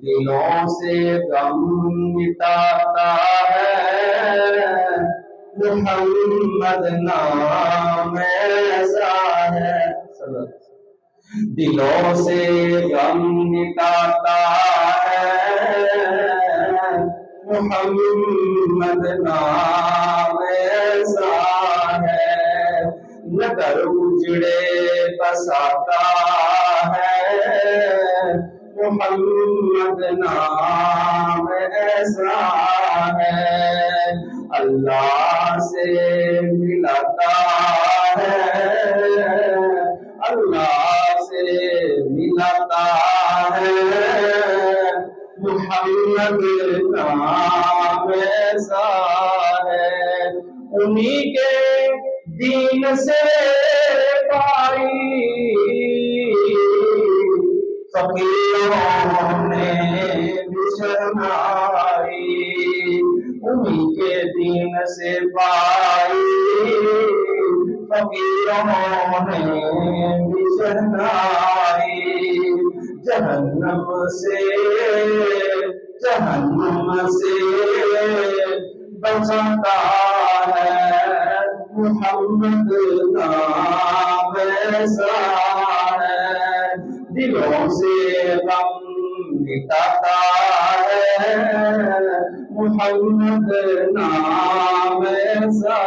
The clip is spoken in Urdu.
دلوں سے غم مٹاتا ہے، محمد نام ایسا ہے۔ دلوں سے غم مٹاتا ہے، محمد نام ایسا ہے۔ نگر اجڑے بساتا ہے، محمد نام ایسا ہے۔ اللہ سے ملاتا ہے، اللہ سے ملاتا ہے، محمد نام ایسا ہے۔ انہی کے دین سے پائی فقیروں نے بھی شرمائی، انہی کے دین سے پائی فقیروں نے بھی شرمائی۔ جہنم سے بچاتا ہے، محمد نام ایسا ہے۔ دلوں سے غم مٹاتا ہے، محمد نام ایسا